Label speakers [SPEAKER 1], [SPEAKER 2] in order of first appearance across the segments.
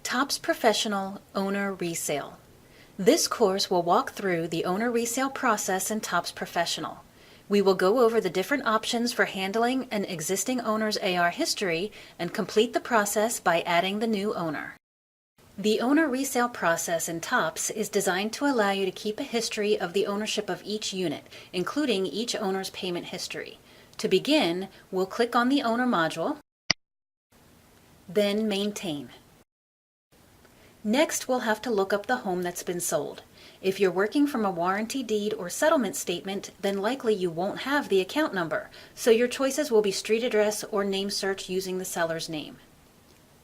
[SPEAKER 1] TOPS Professional Owner Resale. This course will walk through the owner resale process in TOPS Professional. We will go over the different options for handling an existing owner's AR history and complete the process by adding the new owner. The owner resale process in TOPS is designed to allow you to keep a history of the ownership of each unit, including each owner's payment history. To begin, we'll click on the Owner module, then Maintain. Next, we'll have to look up the home that's been sold. If you're working from a warranty deed or settlement statement, then likely you won't have the account number, so your choices will be street address or name search using the seller's name.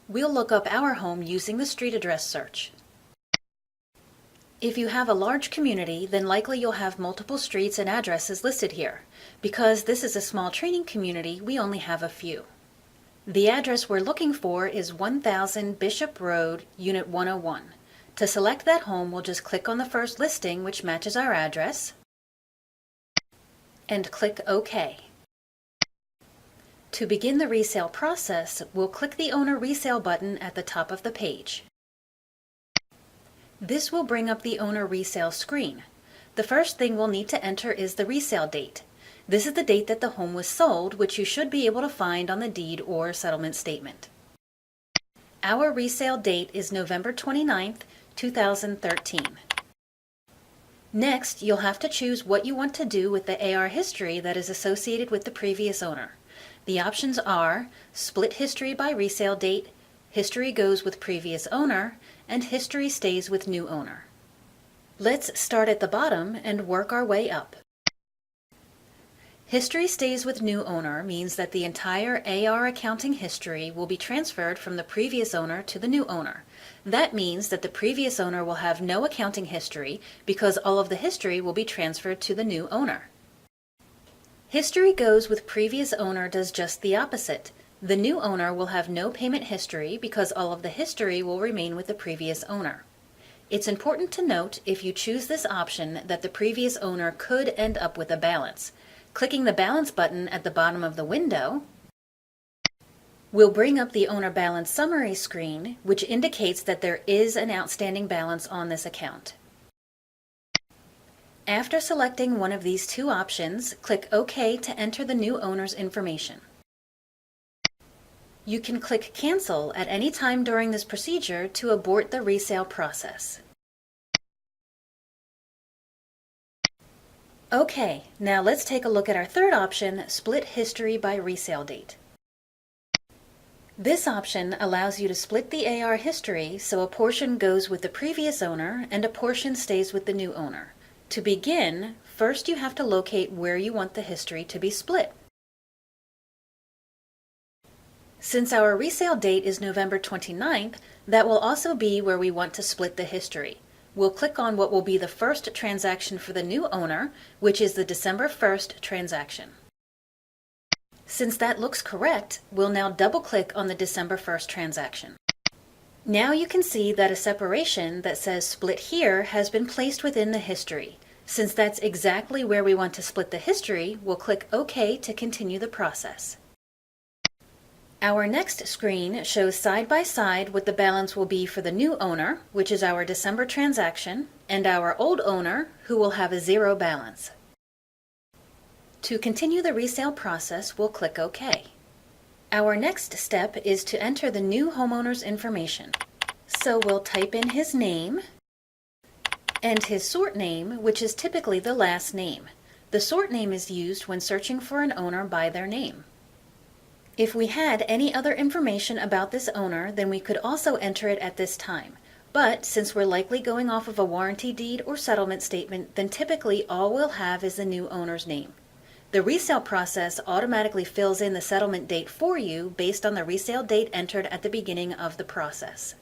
[SPEAKER 1] We'll look up our home using the street address search. If you have a large community, then likely you'll have multiple streets and addresses listed here. Because this is a small training community, we only have a few. The address we're looking for is 1000 Bishop Road, Unit 101. To select that home, we'll just click on the first listing, which matches our address, and click OK. To begin the resale process, we'll click the Owner Resale button at the top of the page. This will bring up the Owner Resale screen. The first thing we'll need to enter is the resale date. This is the date that the home was sold, which you should be able to find on the deed or settlement statement. Our resale date is November 29th, 2013. Next, you'll have to choose what you want to do with the AR history that is associated with the previous owner. The options are Split History by Resale Date, History Goes with Previous Owner, and History Stays with New Owner. Let's start at the bottom and work our way up. History Stays with New Owner means that the entire AR accounting history will be transferred from the previous owner to the new owner. That means that the previous owner will have no accounting history because all of the history will be transferred to the new owner. History Goes with Previous Owner does just the opposite. The new owner will have no payment history because all of the history will remain with the previous owner. It's important to note, if you choose this option, that the previous owner could end up with a balance. Clicking the Balance button at the bottom of the window will bring up the Owner Balance Summary screen, which indicates that there is an outstanding balance on this account. After selecting one of these two options, click OK to enter the new owner's information. You can click Cancel at any time during this procedure to abort the resale process. Okay, now let's take a look at our third option, Split History by Resale Date. This option allows you to split the AR history so a portion goes with the previous owner and a portion stays with the new owner. To begin, first you have to locate where you want the history to be split. Since our resale date is November 29th, that will also be where we want to split the history. We'll click on what will be the first transaction for the new owner, which is the December 1st transaction. Since that looks correct, we'll now double-click on the December 1st transaction. Now you can see that a separation that says Split Here has been placed within the history. Since that's exactly where we want to split the history, we'll click OK to continue the process. Our next screen shows side by side what the balance will be for the new owner, which is our December transaction, and our old owner, who will have a zero balance. To continue the resale process, we'll click OK. Our next step is to enter the new homeowner's information. So we'll type in his name and his sort name, which is typically the last name. The sort name is used when searching for an owner by their name. If we had any other information about this owner, then we could also enter it at this time. But since we're likely going off of a warranty deed or settlement statement, then typically all we'll have is the new owner's name. The resale process automatically fills in the settlement date for you based on the resale date entered at the beginning of the process.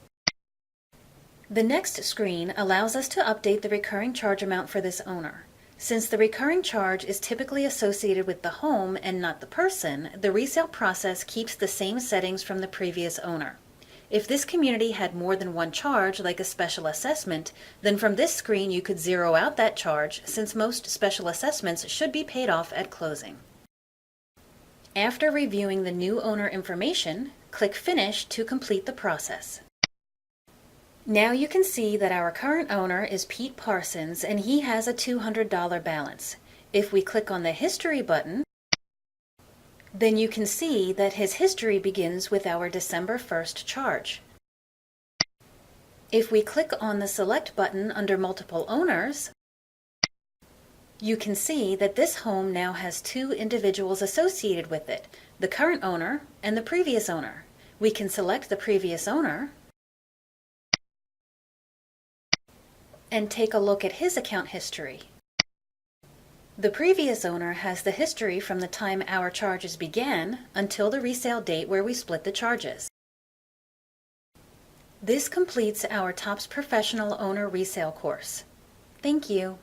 [SPEAKER 1] The next screen allows us to update the recurring charge amount for this owner. Since the recurring charge is typically associated with the home and not the person, the resale process keeps the same settings from the previous owner. If this community had more than one charge, like a special assessment, then from this screen you could zero out that charge, since most special assessments should be paid off at closing. After reviewing the new owner information, click Finish to complete the process. Now you can see that our current owner is Pete Parsons and he has a $200 balance. If we click on the History button, then you can see that his history begins with our December 1st charge. If we click on the Select button under Multiple Owners, you can see that this home now has two individuals associated with it, the current owner and the previous owner. We can select the previous owner and take a look at his account history. The previous owner has the history from the time our charges began until the resale date where we split the charges. This completes our TOPS Professional Owner Resale course. Thank you.